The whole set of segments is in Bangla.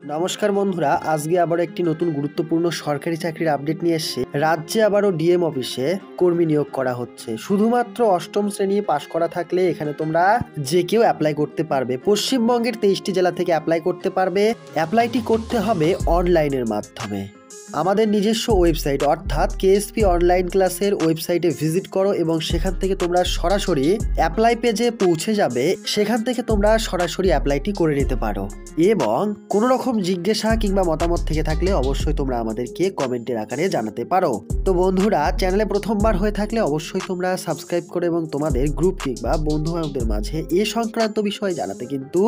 নমস্কার বন্ধুরা, আজকে আবার একটি নতুন গুরুত্বপূর্ণ সরকারি চাকরির আপডেট নিয়ে এসেছি। রাজ্যে আবারও ডিএম অফিসে কর্মী নিয়োগ করা হচ্ছে। শুধুমাত্র অষ্টম শ্রেণী পাশ করা থাকলে এখানে তোমরা যে কেউ অ্যাপ্লাই করতে পারবে। পশ্চিমবঙ্গের 23টি জেলা থেকে অ্যাপ্লাই করতে পারবে। অ্যাপ্লাইটি করতে হবে অনলাইনের মাধ্যমে। আমাদের নিজস্ব ওয়েবসাইট অর্থাৎ কেএসপি অনলাইন ক্লাসের ওয়েবসাইটে ভিজিট করো এবং সেখান থেকে তোমরা সরাসরি অ্যাপ্লাই পেজে পৌঁছে যাবে। সেখান থেকে তোমরা সরাসরি অ্যাপ্লাইটি করে নিতে পারো এবং কোনো রকম জিজ্ঞাসা কিংবা মতামত থেকে থাকলে অবশ্যই তোমরা আমাদেরকে কমেন্টের আকারে জানাতে পারো। তো বন্ধুরা, চ্যানেলে প্রথমবার হয়ে থাকলে অবশ্যই তোমরা সাবস্ক্রাইব করে এবং তোমাদের গ্রুপ কিংবা বন্ধু বান্ধবদের মাঝে এ সংক্রান্ত বিষয় জানাতে কিন্তু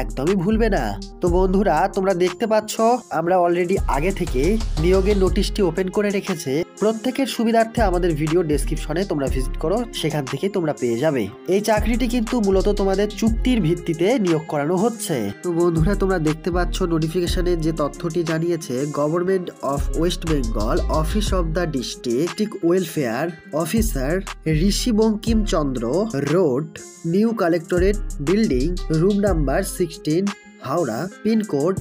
একদমই ভুলবে না। তো বন্ধুরা, তোমরা দেখতে পাচ্ছ আমরা অলরেডি আগে থেকে নিয়োগের নোটিশটি ওপেন করে রেখেছে। প্রত্যেকের সুবিধার্থে আমাদের ভিডিও ডেসক্রিপশনে তোমরা ভিজিট করো, সেখান থেকে তোমরা পেয়ে যাবে। এই চাকরিটি কিন্তু মূলত তোমাদের চুক্তির ভিত্তিতে নিয়োগ করানো হচ্ছে। তো বন্ধুরা, তোমরা দেখতে পাচ্ছ নোটিফিকেশনে যে তথ্যটি জানিয়েছে, government of West Bengal office of the district welfare officer Rishi Bankim Chandra road, new collectorate building, room number 16, Howrah, pincode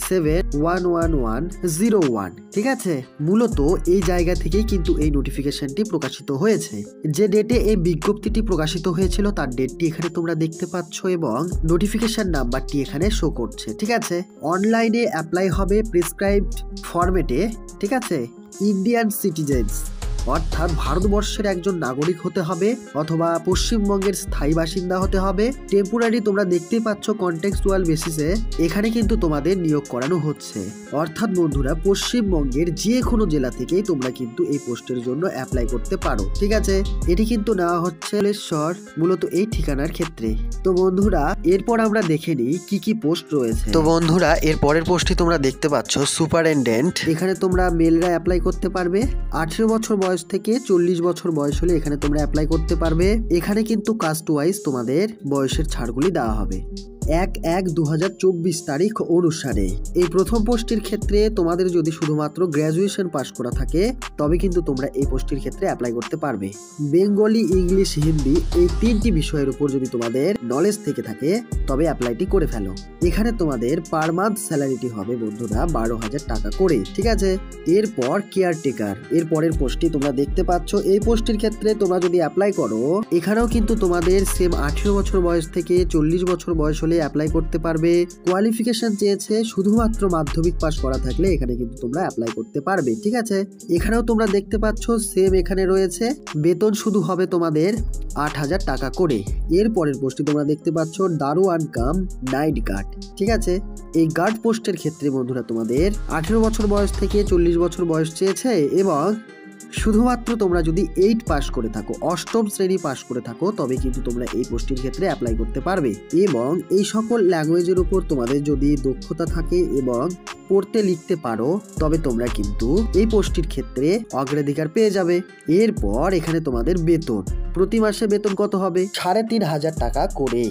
711101। ঠিক আছে, মূলত এই জায়গা থেকেই কিন্তু এই নোটিফিকেশনটি প্রকাশিত হয়েছে। যে ডেটে এই বিজ্ঞপ্তিটি প্রকাশিত হয়েছিল তার ডেটটি এখানে তোমরা দেখতে পাচ্ছ এবং নোটিফিকেশন নাম্বারটি এখানে শো করছে। ঠিক আছে, অনলাইনে অ্যাপ্লাই হবে প্রেসক্রাইবড ফরম্যাটে। ঠিক আছে, ইন্ডিয়ান সিটিজেন্স অর্থাৎ ভারতবর্ষের একজন নাগরিক হতে হবে অথবা পশ্চিমবঙ্গের স্থায়ী বাসিন্দা হতে হবে। টেম্পোরারি তোমরা দেখতেই পাচ্ছ কন্টেক্সচুয়াল বেসিসে এখানে কিন্তু তোমাদের নিয়োগ করানো হচ্ছে। অর্থাৎ বন্ধুরা, পশ্চিমবঙ্গের যে কোনো জেলা থেকেই তোমরা কিন্তু এই পোস্টের জন্য অ্যাপ্লাই করতে পারো। ঠিক আছে, এটি কিন্তু নেওয়া হচ্ছে বালেশ্বর, মূলত এই ঠিকানার ক্ষেত্রে। তো বন্ধুরা, এরপর আমরা দেখে নিই কি কি পোস্ট রয়েছে। তো বন্ধুরা, এর পরের পোস্টটি তোমরা দেখতে পাচ্ছ সুপারিনটেন্ডেন্ট। এখানে তোমরা মেলরা অ্যাপ্লাই করতে পারবে। 18 বছর বয়স থেকে 40 বছর বয়স হলে এখানে তোমরা অ্যাপ্লাই করতে পারবে। এখানে কিন্তু কাস্ট ওয়াইজ তোমাদের বয়সের ছাড়গুলি দেওয়া হবে 1/1/2024 তারিখ অনুসারে। এই প্রথম পোস্টের ক্ষেত্রে তোমাদের যদি শুধুমাত্র গ্র্যাজুয়েশন পাস করা থাকে তবে কিন্তু তোমরা এই পোস্টের ক্ষেত্রে অ্যাপ্লাই করতে পারবে। বেঙ্গলি, ইংলিশ, হিন্দি এই 3টি বিষয়ের উপর যদি তোমাদের নলেজ থেকে থাকে তবে অ্যাপ্লাইটি করে ফেলো। এখানে তোমাদের পার মান্থ স্যালারিটি হবে বন্ধুরা 12,000 টাকা করে। ঠিক আছে, এরপর কেয়ারটেকার এর পরের পোস্টটি তোমরা দেখতে পাচ্ছ। এই পোস্টের ক্ষেত্রে তোমরা যদি অ্যাপ্লাই করো এখানেও কিন্তু তোমাদের সেম 18 বছর বয়স থেকে 40 বছর বয়স হলে অ্যাপ্লাই করতে পারবে। কোয়ালিফিকেশন চেয়েছে শুধুমাত্র মাধ্যমিক পাস করা থাকলে এখানে কিন্তু তোমরা অ্যাপ্লাই করতে পারবে। ঠিক আছে, এখানেও তোমরা দেখতে পাচ্ছ সেম এখানে রয়েছে। বেতন শুধু হবে তোমাদের 8,000 টাকা করে। এর পরের পোস্টটি তোমরা দেখতে পাচ্ছ দারোয়ান কাম নাইট গার্ড। ঠিক আছে, এই গার্ড পোস্টের ক্ষেত্রে বন্ধুরা তোমাদের 18 বছর বয়স থেকে 40 বছর বয়স চেয়েছে এবং শুধুমাত্র তোমরা যদি 8 পাস করে থাকো, অষ্টম শ্রেণী পাস করে থাকো তবে কিন্তু তোমরা এই পোস্টের ক্ষেত্রে অ্যাপ্লাই করতে পারবে। এবং এই সকল ল্যাঙ্গুয়েজের উপর তোমাদের যদি দক্ষতা থাকে এবং পড়তে লিখতে পারো তবে তোমরা কিন্তু এই পোস্টের ক্ষেত্রে অগ্রাধিকার পেয়ে যাবে। এরপর এখানে তোমাদের বেতন, প্রতি মাসে বেতন কত হবে 3,500 টাকা করে।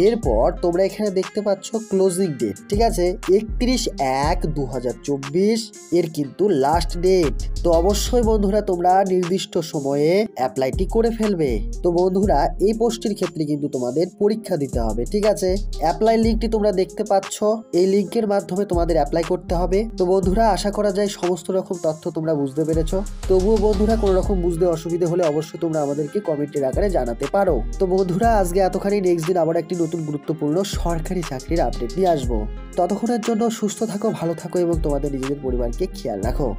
এরপর তোমরা এখানে দেখতে পাচ্ছ ক্লোজিং ডেট। ঠিক আছে, 31/1/2024 এর কিন্তু লাস্ট ডেট। তো অবশ্যই বন্ধুরা তোমরা নির্দিষ্ট সময়ে অ্যাপ্লাইটি করে ফেলবে। তো বন্ধুরা, এই পোস্টের ক্ষেত্রে কিন্তু তোমাদের পরীক্ষা দিতে হবে। ঠিক আছে, অ্যাপ্লাই লিঙ্কটি তোমরা দেখতে পাচ্ছ, এই লিঙ্কের মাধ্যমে তোমাদের অ্যাপ্লাই করতে হবে। তো বন্ধুরা, আশা করা যায় সমস্ত রকম তথ্য তোমরা বুঝতে পেরেছো। তবুও বন্ধুরা কোনো রকম বুঝতে অসুবিধা হলে অবশ্যই তোমরা আমাদেরকে কমেন্টের আকারে জানাতে পারো। তো বন্ধুরা, আজকে এতখানি। নেক্সট দিন আবার একটি নতুন গুরুত্বপূর্ণ সরকারি চাকরির আপডেট নিয়ে আসবো। ততক্ষণের জন্য সুস্থ থাকো, ভালো থাকো এবং তোমাদের নিজেদের পরিবারকে খেয়াল রাখো।